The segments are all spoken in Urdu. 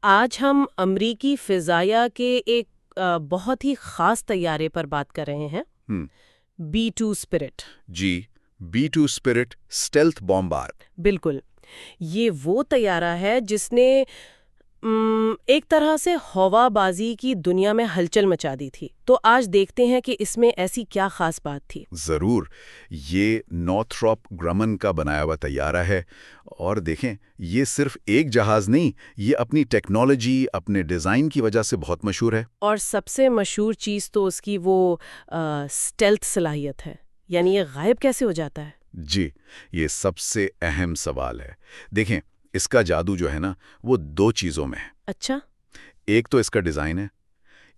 آج ہم امریکی فضائیہ کے ایک بہت ہی خاص طیارے پر بات کر رہے ہیں، ہم B-2 اسپرٹ۔ جی B-2 اسپرٹ اسٹیلتھ بومبار۔ بالکل، یہ وہ طیارہ ہے جس نے ایک طرح سے ہوا بازی کی دنیا میں ہلچل مچا دی تھی۔ تو آج دیکھتے ہیں کہ اس میں ایسی کیا خاص بات تھی۔ ضرور، یہ نورتھروپ گرمن کا بنایا ہوا طیارہ ہے، اور دیکھیں یہ صرف ایک جہاز نہیں، یہ اپنی ٹیکنالوجی، اپنے ڈیزائن کی وجہ سے بہت مشہور ہے۔ اور سب سے مشہور چیز تو اس کی وہ اسٹیلتھ صلاحیت ہے، یعنی یہ غائب کیسے ہو جاتا ہے؟ جی، یہ سب سے اہم سوال ہے۔ دیکھیں، اس کا جادو جو ہے نا، وہ دو چیزوں میں ہے۔ اچھا، ایک تو اس کا ڈیزائن ہے،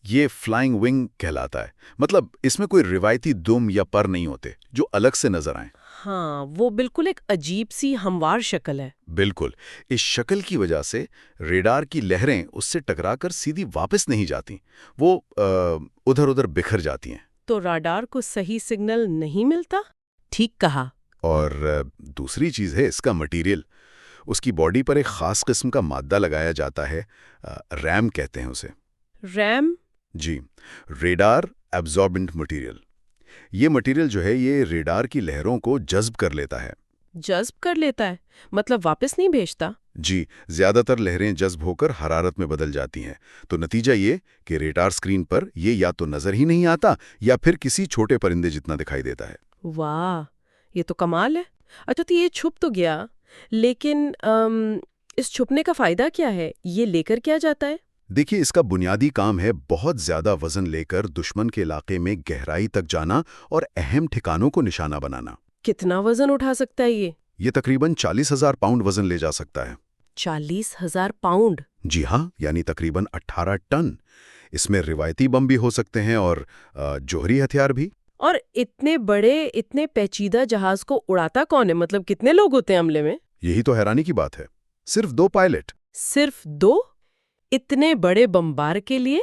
یہ فلائنگ ونگ کہلاتا ہے، مطلب اس میں کوئی روایتی دم یا پر نہیں ہوتے جو الگ سے نظر آئیں۔ ہاں، وہ بالکل ایک عجیب سی ہموار شکل ہے۔ بالکل، اس شکل کی وجہ سے ریڈار کی لہریں اس سے ٹکرا کر سیدھی واپس نہیں جاتی، وہ ادھر ادھر بکھر جاتی ہیں۔ تو راڈار کو صحیح سگنل نہیں ملتا؟ ٹھیک کہا۔ اور دوسری چیز ہے اس کا مٹیریل۔ اس کی باڈی پر ایک خاص قسم کا مادہ لگایا جاتا ہے، ریم کہتے ہیں اسے۔ ریم؟ جی، ریڈار ایبزاربنٹ مٹیریل۔ یہ مٹیریل جو ہے یہ ریڈار کی لہروں کو جذب کر لیتا ہے۔ جذب کر لیتا ہے؟ مطلب واپس نہیں بھیجتا؟ جی، زیادہ تر لہریں جذب ہو کر حرارت میں بدل جاتی ہیں، تو نتیجہ یہ کہ ریڈار سکرین پر یہ یا تو نظر ہی نہیں آتا یا پھر کسی چھوٹے پرندے جتنا دکھائی دیتا ہے۔ واہ، یہ تو کمال ہے۔ اچھا، تو یہ چھپ تو گیا، لیکن اس چھپنے کا فائدہ کیا ہے؟ یہ لے کر کیا جاتا ہے؟ دیکھیے، اس کا بنیادی کام ہے بہت زیادہ وزن لے کر دشمن کے علاقے میں گہرائی تک جانا اور اہم ٹھکانوں کو نشانہ بنانا۔ کتنا وزن اٹھا سکتا ہے یہ؟ یہ تقریباً 40,000 پاؤنڈ وزن لے جا سکتا ہے۔ 40,000 پاؤنڈ؟ جی ہاں، یعنی تقریباً 18 ٹن۔ اس میں روایتی بم بھی ہو سکتے ہیں اور جوہری ہتھیار بھی۔ اور اتنے بڑے، اتنے پیچیدہ جہاز کو اڑاتا کون ہے؟ مطلب کتنے لوگ ہوتے ہیں عملے میں؟ یہی تو حیرانی کی بات ہے، صرف 2 پائلٹ۔ صرف 2؟ اتنے بڑے بمبار کے لیے؟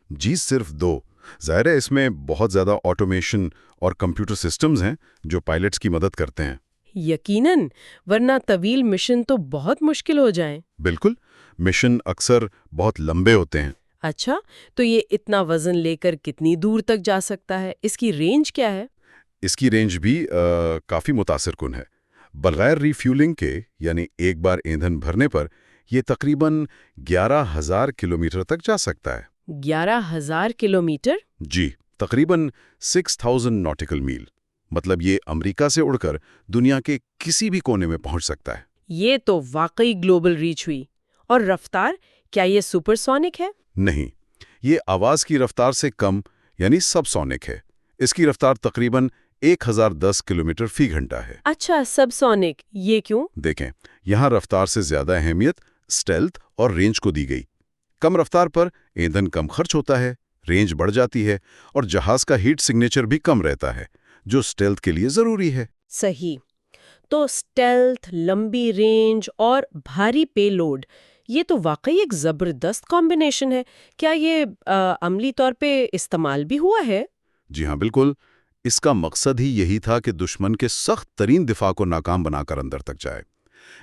جی، صرف 2۔ ظاہر ہے اس میں بہت زیادہ آٹومیشن اور کمپیوٹر سسٹمز ہیں جو پائلٹس کی مدد کرتے ہیں۔ یقیناً، ورنہ طویل مشن تو بہت مشکل ہو جائیں۔ بالکل، مشن اکثر بہت لمبے ہوتے ہیں۔ اچھا، تو یہ اتنا وزن لے کر کتنی دور تک جا سکتا ہے؟ اس کی رینج کیا ہے؟ اس کی رینج بھی کافی متاثر کن ہے۔ بغیر ری فیولنگ کے، یعنی ایک بار ایندھن بھرنے پر، یہ تقریباً 11,000 کلومیٹر تک جا سکتا ہے۔ 11,000 کلومیٹر؟ جی، تقریباً 6,000 ناٹیکل میل۔ مطلب یہ امریکہ سے اڑ کر دنیا کے کسی بھی کونے میں پہنچ سکتا ہے۔ یہ تو واقعی گلوبل ریچ ہوئی۔ اور رفتار، کیا یہ سپر سونک ہے؟ نہیں، یہ آواز کی رفتار سے کم، یعنی سب سونک ہے۔ اس کی رفتار تقریباً 1,010 کلومیٹر فی گھنٹہ ہے۔ اچھا، سب سونک، یہ کیوں؟ دیکھیں، یہاں رفتار سے زیادہ اہمیت اسٹیلتھ اور رینج کو دی گئی۔ کم رفتار پر ایندھن کم خرچ ہوتا ہے، رینج بڑھ جاتی ہے، اور جہاز کا ہیٹ سگنیچر بھی کم رہتا ہے، جو اسٹیلتھ کے لیے ضروری ہے۔ صحیح۔ تو اسٹیلتھ، لمبی رینج اور بھاری پے لوڈ، یہ تو واقعی ایک زبردست کمبینیشن ہے۔ کیا یہ عملی طور پہ استعمال بھی ہوا ہے؟ جی ہاں، بالکل۔ اس کا مقصد ہی یہی تھا کہ دشمن کے سخت ترین دفاع کو ناکام بنا کر اندر تک جائے۔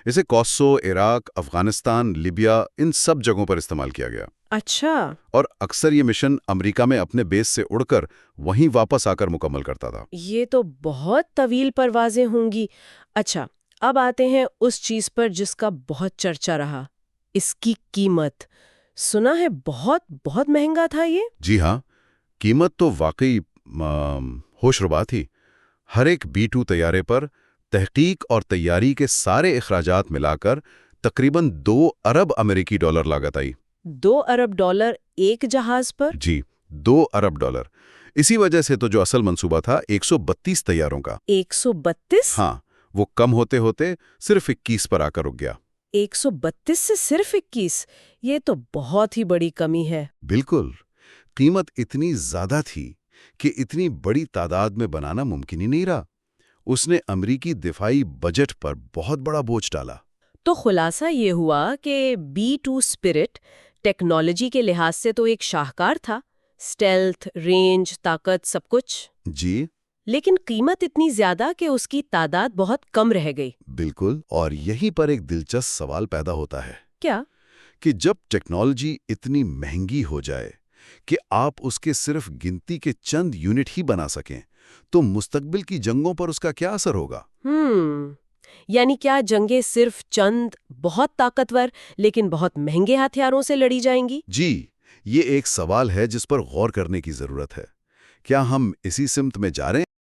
اسے کوسوو، عراق، افغانستان، لیبیا، ان سب جگہوں پر استعمال کیا گیا۔ اچھا۔ اور اکثر یہ مشن امریکہ میں اپنے بیس سے اڑ کر وہیں واپس آ کر مکمل کرتا تھا۔ یہ تو بہت طویل پروازیں ہوں گی۔ اچھا، اب آتے ہیں اس چیز پر جس کا بہت چرچا رہا، اس کی قیمت۔ سنا ہے بہت بہت مہنگا تھا یہ؟ جی ہاں، قیمت تو واقعی ہوش ربا تھی۔ ہر ایک B-2 طیارے پر تحقیق اور تیاری کے سارے اخراجات ملا کر تقریباً 2 ارب امریکی ڈالر لاگت آئی۔ 2 ارب ڈالر ایک جہاز پر؟ جی، 2 ارب ڈالر۔ اسی وجہ سے تو جو اصل منصوبہ تھا 132 طیاروں کا، 132؟ ہاں، وہ کم ہوتے ہوتے صرف 21 پر آ کر رک گیا۔ 132 سے صرف 21؟ یہ تو بہت ہی بڑی کمی ہے۔ بالکل، قیمت اتنی زیادہ تھی کہ اتنی بڑی تعداد میں بنانا ممکن ہی نہیں رہا۔ اس نے امریکی دفاعی بجٹ پر بہت بڑا بوجھ ڈالا۔ تو خلاصہ یہ ہوا کہ B-2 اسپرٹ ٹیکنالوجی کے لحاظ سے تو ایک شاہکار تھا، اسٹیلتھ، رینج، طاقت، سب کچھ۔ جی لیکن قیمت اتنی زیادہ کہ اس کی تعداد بہت کم رہ گئی۔ بالکل، اور یہیں پر ایک دلچسپ سوال پیدا ہوتا ہے۔ کیا؟ کہ جب ٹیکنالوجی اتنی مہنگی ہو جائے کہ آپ اس کے صرف گنتی کے چند یونٹ ہی بنا سکیں تو مستقبل کی جنگوں پر اس کا کیا اثر ہوگا؟ یعنی کیا جنگیں صرف چند بہت طاقتور لیکن بہت مہنگے ہتھیاروں سے لڑی جائیں گی؟ جی، یہ ایک سوال ہے جس پر غور کرنے کی ضرورت ہے۔ کیا ہم اسی سمت میں جا رہے ہیں؟